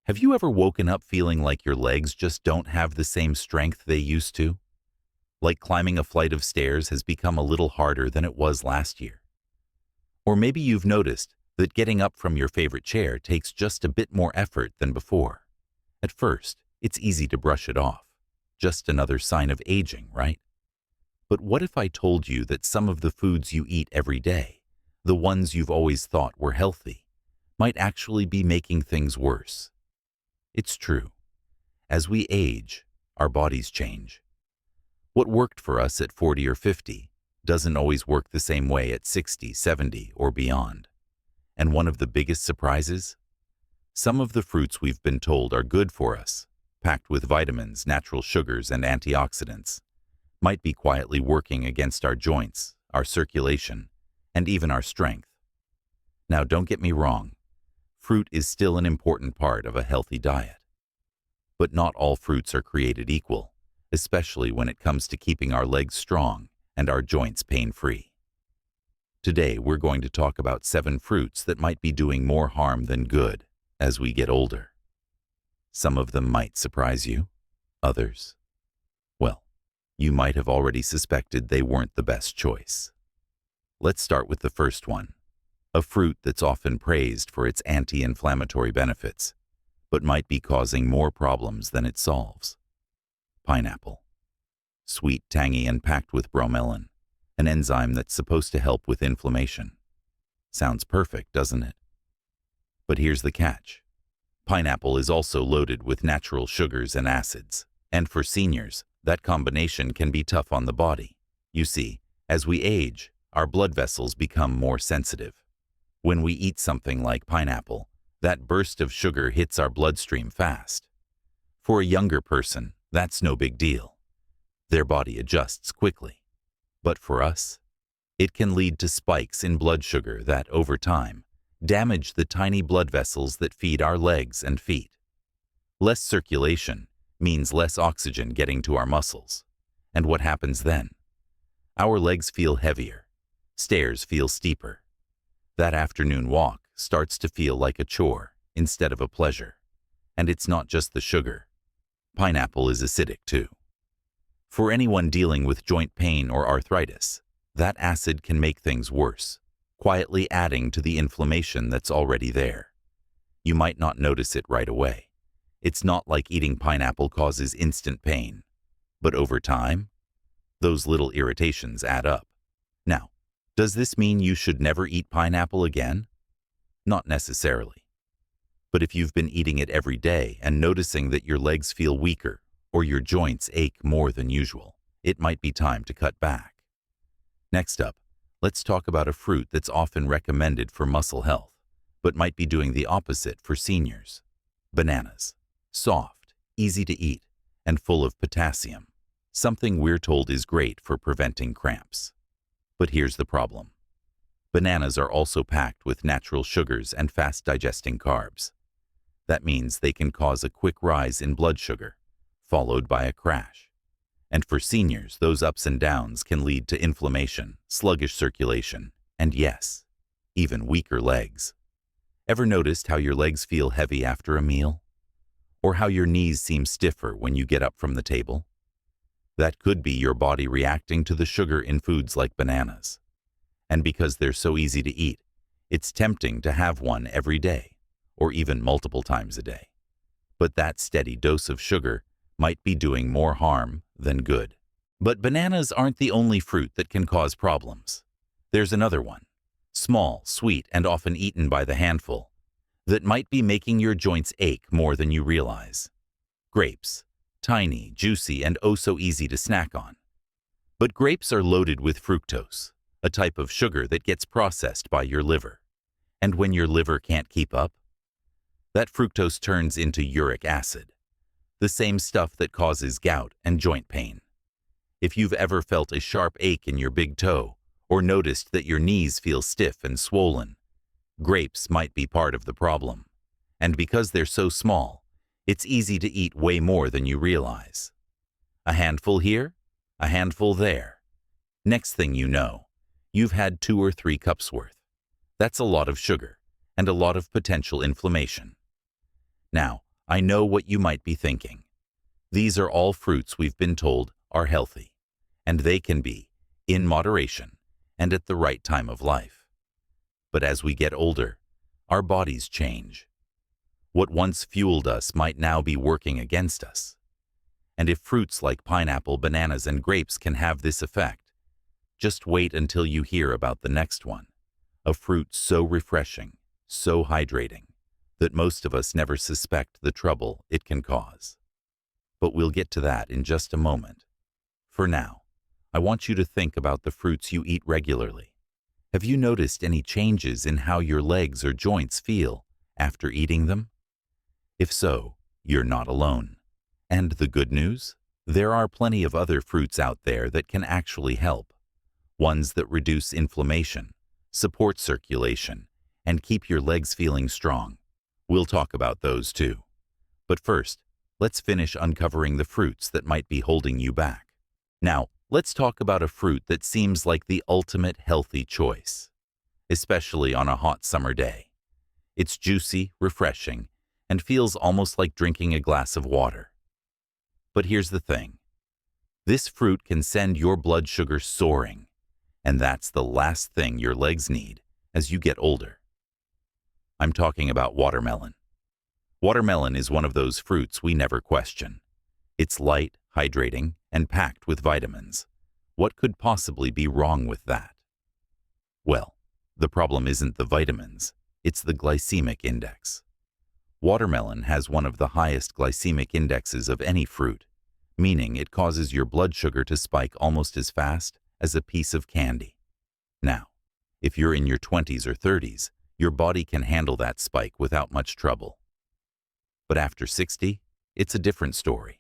Have you ever woken up feeling like your legs just don't have the same strength they used to? Like climbing a flight of stairs has become a little harder than it was last year? Or maybe you've noticed that getting up from your favorite chair takes just a bit more effort than before. At first, it's easy to brush it off. Just another sign of aging, right? But what if I told you that some of the foods you eat every day, the ones you've always thought were healthy, might actually be making things worse? It's true. As we age, our bodies change. What worked for us at 40 or 50 doesn't always work the same way at 60, 70, or beyond. And one of the biggest surprises? Some of the fruits we've been told are good for us, packed with vitamins, natural sugars, and antioxidants, might be quietly working against our joints, our circulation, and even our strength. Now, don't get me wrong. Fruit is still an important part of a healthy diet. But not all fruits are created equal, especially when it comes to keeping our legs strong and our joints pain-free. Today, we're going to talk about 7 fruits that might be doing more harm than good as we get older. Some of them might surprise you, others, well, you might have already suspected they weren't the best choice. Let's start with the first one, a fruit that's often praised for its anti-inflammatory benefits, but might be causing more problems than it solves. Pineapple. Sweet, tangy, and packed with bromelain, an enzyme that's supposed to help with inflammation. Sounds perfect, doesn't it? But here's the catch. Pineapple is also loaded with natural sugars and acids, and for seniors, that combination can be tough on the body. You see, as we age, our blood vessels become more sensitive. When we eat something like pineapple, that burst of sugar hits our bloodstream fast. For a younger person, that's no big deal. Their body adjusts quickly. But for us, it can lead to spikes in blood sugar that, over time, damage the tiny blood vessels that feed our legs and feet. Less circulation means less oxygen getting to our muscles. And what happens then? Our legs feel heavier. Stairs feel steeper. That afternoon walk starts to feel like a chore instead of a pleasure. And it's not just the sugar. Pineapple is acidic too. For anyone dealing with joint pain or arthritis, that acid can make things worse, quietly adding to the inflammation that's already there. You might not notice it right away. It's not like eating pineapple causes instant pain. But over time, those little irritations add up. Now, does this mean you should never eat pineapple again? Not necessarily. But if you've been eating it every day and noticing that your legs feel weaker or your joints ache more than usual, it might be time to cut back. Next up, let's talk about a fruit that's often recommended for muscle health, but might be doing the opposite for seniors. Bananas. Soft, easy to eat, and full of potassium, something we're told is great for preventing cramps. But here's the problem. Bananas are also packed with natural sugars and fast-digesting carbs. That means they can cause a quick rise in blood sugar, followed by a crash. And for seniors, those ups and downs can lead to inflammation, sluggish circulation, and yes, even weaker legs. Ever noticed how your legs feel heavy after a meal? Or how your knees seem stiffer when you get up from the table? That could be your body reacting to the sugar in foods like bananas. And because they're so easy to eat, it's tempting to have one every day, or even multiple times a day. But that steady dose of sugar might be doing more harm than good. But bananas aren't the only fruit that can cause problems. There's another one, small, sweet, and often eaten by the handful, that might be making your joints ache more than you realize. Grapes. Tiny, juicy, and oh so easy to snack on. But grapes are loaded with fructose, a type of sugar that gets processed by your liver. And when your liver can't keep up, that fructose turns into uric acid, the same stuff that causes gout and joint pain. If you've ever felt a sharp ache in your big toe, or noticed that your knees feel stiff and swollen, grapes might be part of the problem. And because they're so small, it's easy to eat way more than you realize. A handful here, a handful there. Next thing you know, you've had 2 or 3 cups worth. That's a lot of sugar and a lot of potential inflammation. Now, I know what you might be thinking. These are all fruits we've been told are healthy, and they can be, in moderation, and at the right time of life. But as we get older, our bodies change. What once fueled us might now be working against us. And if fruits like pineapple, bananas, and grapes can have this effect, just wait until you hear about the next one, a fruit so refreshing, so hydrating, that most of us never suspect the trouble it can cause. But we'll get to that in just a moment. For now, I want you to think about the fruits you eat regularly. Have you noticed any changes in how your legs or joints feel after eating them? If so, you're not alone. And the good news? There are plenty of other fruits out there that can actually help. Ones that reduce inflammation, support circulation, and keep your legs feeling strong. We'll talk about those too. But first, let's finish uncovering the fruits that might be holding you back. Now, let's talk about a fruit that seems like the ultimate healthy choice, especially on a hot summer day. It's juicy, refreshing, and feels almost like drinking a glass of water. But here's the thing. This fruit can send your blood sugar soaring, and that's the last thing your legs need as you get older. I'm talking about watermelon. Watermelon is one of those fruits we never question. It's light, hydrating, and packed with vitamins. What could possibly be wrong with that? Well, the problem isn't the vitamins, it's the glycemic index. Watermelon has one of the highest glycemic indexes of any fruit, meaning it causes your blood sugar to spike almost as fast as a piece of candy. Now, if you're in your 20s or 30s, your body can handle that spike without much trouble. But after 60, it's a different story.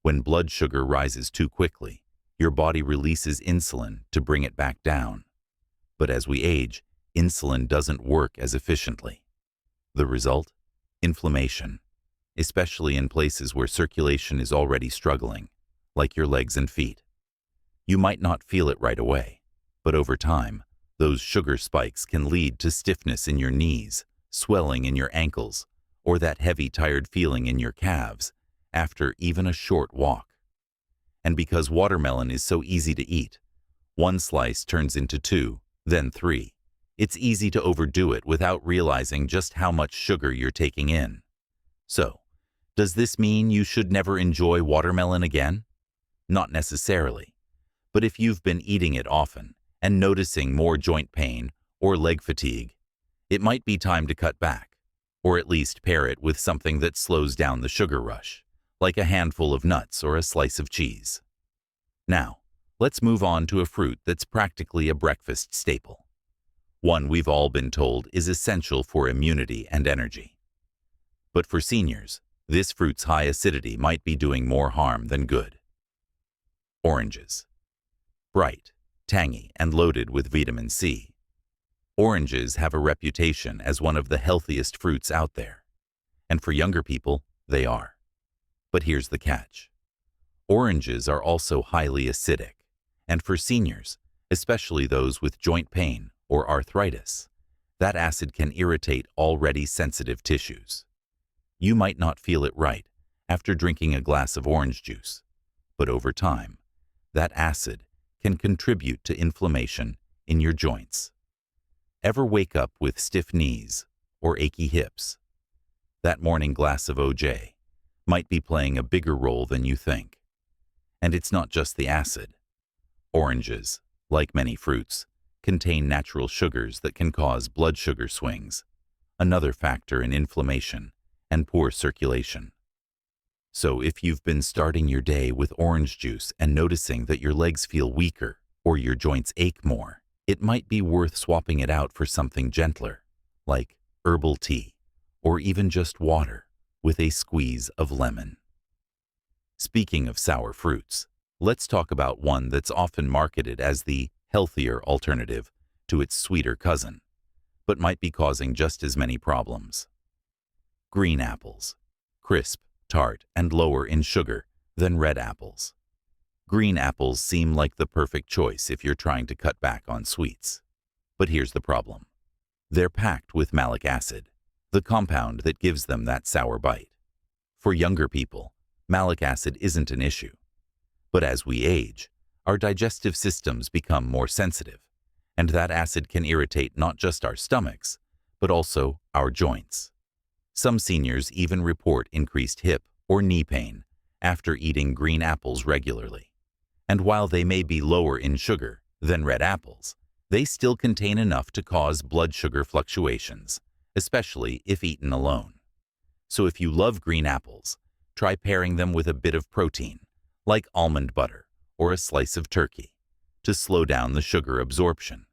When blood sugar rises too quickly, your body releases insulin to bring it back down. But as we age, insulin doesn't work as efficiently. The result? Inflammation, especially in places where circulation is already struggling, like your legs and feet. You might not feel it right away, but over time, those sugar spikes can lead to stiffness in your knees, swelling in your ankles, or that heavy, tired feeling in your calves after even a short walk. And because watermelon is so easy to eat, one slice turns into 2, then 3. It's easy to overdo it without realizing just how much sugar you're taking in. So, does this mean you should never enjoy watermelon again? Not necessarily. But if you've been eating it often and noticing more joint pain or leg fatigue, it might be time to cut back, or at least pair it with something that slows down the sugar rush, like a handful of nuts or a slice of cheese. Now, let's move on to a fruit that's practically a breakfast staple. One we've all been told is essential for immunity and energy. But for seniors, this fruit's high acidity might be doing more harm than good. Oranges. Bright, tangy, and loaded with vitamin C. Oranges have a reputation as one of the healthiest fruits out there. And for younger people, they are. But here's the catch. Oranges are also highly acidic, and for seniors, especially those with joint pain or arthritis, that acid can irritate already sensitive tissues. You might not feel it right after drinking a glass of orange juice, but over time, that acid can contribute to inflammation in your joints. Ever wake up with stiff knees or achy hips? That morning glass of OJ might be playing a bigger role than you think. And it's not just the acid. Oranges, like many fruits, contain natural sugars that can cause blood sugar swings, another factor in inflammation and poor circulation. So if you've been starting your day with orange juice and noticing that your legs feel weaker or your joints ache more, it might be worth swapping it out for something gentler, like herbal tea, or even just water with a squeeze of lemon. Speaking of sour fruits, let's talk about one that's often marketed as the healthier alternative to its sweeter cousin, but might be causing just as many problems. Green apples. Crisp, tart, and lower in sugar than red apples. Green apples seem like the perfect choice if you're trying to cut back on sweets. But here's the problem. They're packed with malic acid, the compound that gives them that sour bite. For younger people, malic acid isn't an issue. But as we age, our digestive systems become more sensitive, and that acid can irritate not just our stomachs, but also our joints. Some seniors even report increased hip or knee pain after eating green apples regularly. And while they may be lower in sugar than red apples, they still contain enough to cause blood sugar fluctuations, especially if eaten alone. So if you love green apples, try pairing them with a bit of protein, like almond butter or a slice of turkey, to slow down the sugar absorption.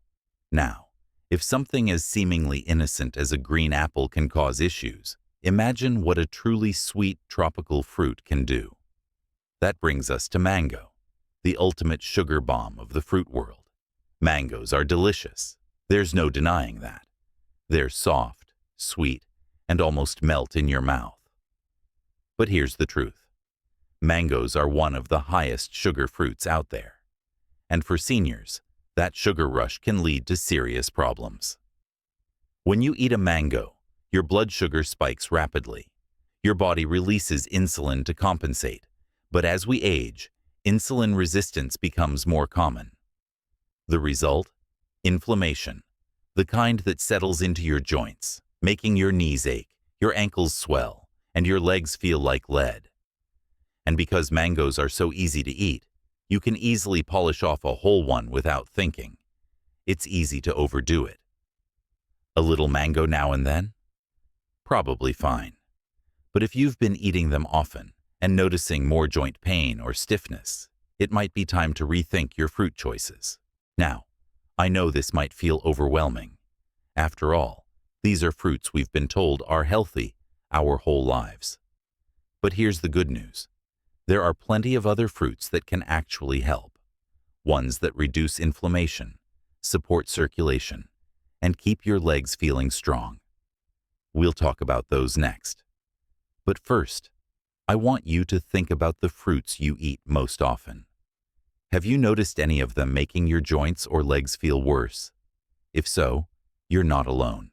Now, if something as seemingly innocent as a green apple can cause issues, imagine what a truly sweet tropical fruit can do. That brings us to mango, the ultimate sugar bomb of the fruit world. Mangoes are delicious. There's no denying that. They're soft, sweet, and almost melt in your mouth. But here's the truth. Mangoes are one of the highest sugar fruits out there. And for seniors, that sugar rush can lead to serious problems. When you eat a mango, your blood sugar spikes rapidly. Your body releases insulin to compensate, but as we age, insulin resistance becomes more common. The result? Inflammation, the kind that settles into your joints, making your knees ache, your ankles swell, and your legs feel like lead. And because mangoes are so easy to eat, you can easily polish off a whole one without thinking. It's easy to overdo it. A little mango now and then? Probably fine. But if you've been eating them often and noticing more joint pain or stiffness, it might be time to rethink your fruit choices. Now, I know this might feel overwhelming. After all, these are fruits we've been told are healthy our whole lives. But here's the good news. There are plenty of other fruits that can actually help. Ones that reduce inflammation, support circulation, and keep your legs feeling strong. We'll talk about those next. But first, I want you to think about the fruits you eat most often. Have you noticed any of them making your joints or legs feel worse? If so, you're not alone.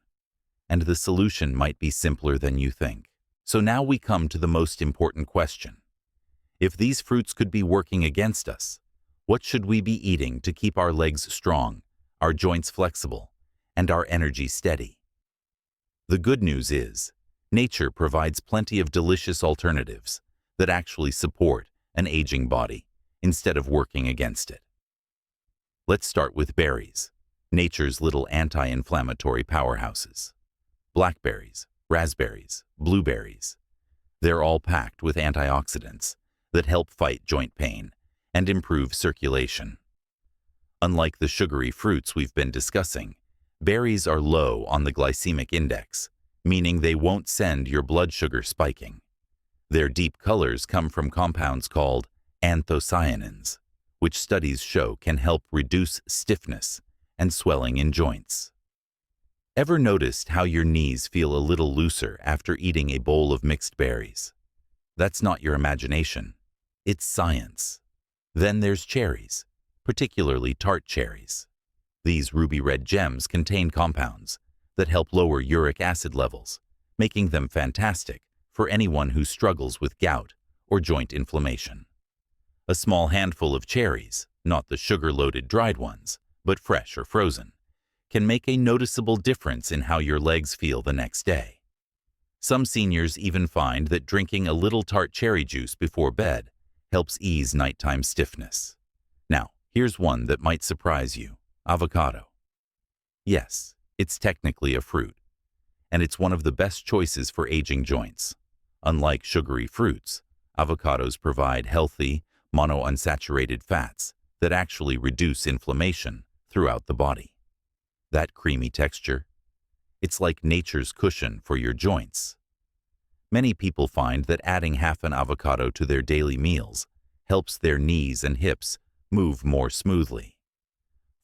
And the solution might be simpler than you think. So now we come to the most important question. If these fruits could be working against us, what should we be eating to keep our legs strong, our joints flexible, and our energy steady? The good news is, nature provides plenty of delicious alternatives that actually support an aging body instead of working against it. Let's start with berries, nature's little anti-inflammatory powerhouses. Blackberries, raspberries, blueberries. They're all packed with antioxidants that help fight joint pain and improve circulation. Unlike the sugary fruits we've been discussing, berries are low on the glycemic index, meaning they won't send your blood sugar spiking. Their deep colors come from compounds called anthocyanins, which studies show can help reduce stiffness and swelling in joints. Ever noticed how your knees feel a little looser after eating a bowl of mixed berries? That's not your imagination. It's science. Then there's cherries, particularly tart cherries. These ruby red gems contain compounds that help lower uric acid levels, making them fantastic for anyone who struggles with gout or joint inflammation. A small handful of cherries, not the sugar-loaded dried ones, but fresh or frozen, can make a noticeable difference in how your legs feel the next day. Some seniors even find that drinking a little tart cherry juice before bed helps ease nighttime stiffness. Now, here's one that might surprise you: avocado. Yes, it's technically a fruit, and it's one of the best choices for aging joints. Unlike sugary fruits, avocados provide healthy, monounsaturated fats that actually reduce inflammation throughout the body. That creamy texture, it's like nature's cushion for your joints. Many people find that adding half an avocado to their daily meals helps their knees and hips move more smoothly.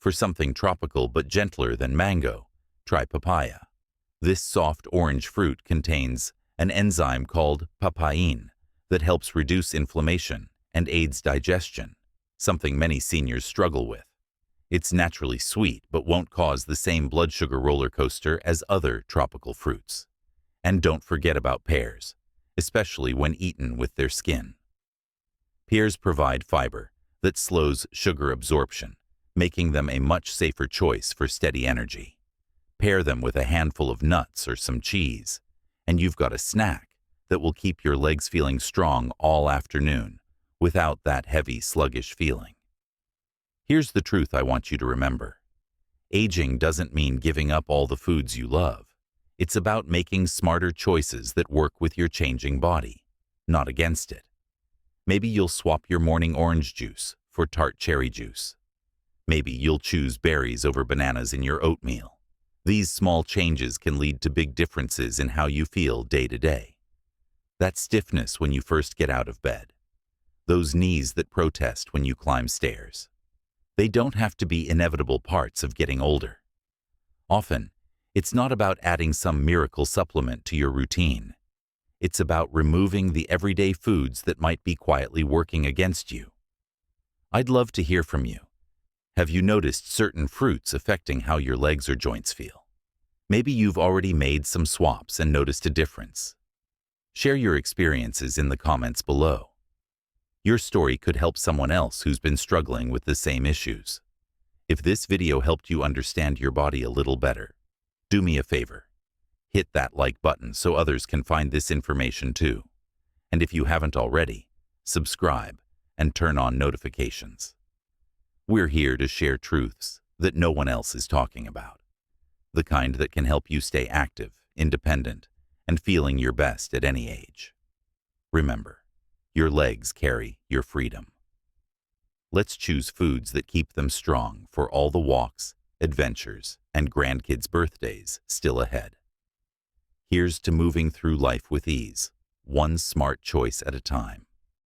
For something tropical but gentler than mango, try papaya. This soft orange fruit contains an enzyme called papain that helps reduce inflammation and aids digestion, something many seniors struggle with. It's naturally sweet but won't cause the same blood sugar roller coaster as other tropical fruits. And don't forget about pears, especially when eaten with their skin. Pears provide fiber that slows sugar absorption, making them a much safer choice for steady energy. Pair them with a handful of nuts or some cheese, and you've got a snack that will keep your legs feeling strong all afternoon without that heavy, sluggish feeling. Here's the truth I want you to remember. Aging doesn't mean giving up all the foods you love. It's about making smarter choices that work with your changing body, not against it. Maybe you'll swap your morning orange juice for tart cherry juice. Maybe you'll choose berries over bananas in your oatmeal. These small changes can lead to big differences in how you feel day to day. That stiffness when you first get out of bed. Those knees that protest when you climb stairs. They don't have to be inevitable parts of getting older. Often, it's not about adding some miracle supplement to your routine. It's about removing the everyday foods that might be quietly working against you. I'd love to hear from you. Have you noticed certain fruits affecting how your legs or joints feel? Maybe you've already made some swaps and noticed a difference. Share your experiences in the comments below. Your story could help someone else who's been struggling with the same issues. If this video helped you understand your body a little better, do me a favor. Hit that like button so others can find this information too. And if you haven't already, subscribe and turn on notifications. We're here to share truths that no one else is talking about. The kind that can help you stay active, independent, and feeling your best at any age. Remember, your legs carry your freedom. Let's choose foods that keep them strong for all the walks, adventures, and grandkids' birthdays still ahead. Here's to moving through life with ease, one smart choice at a time.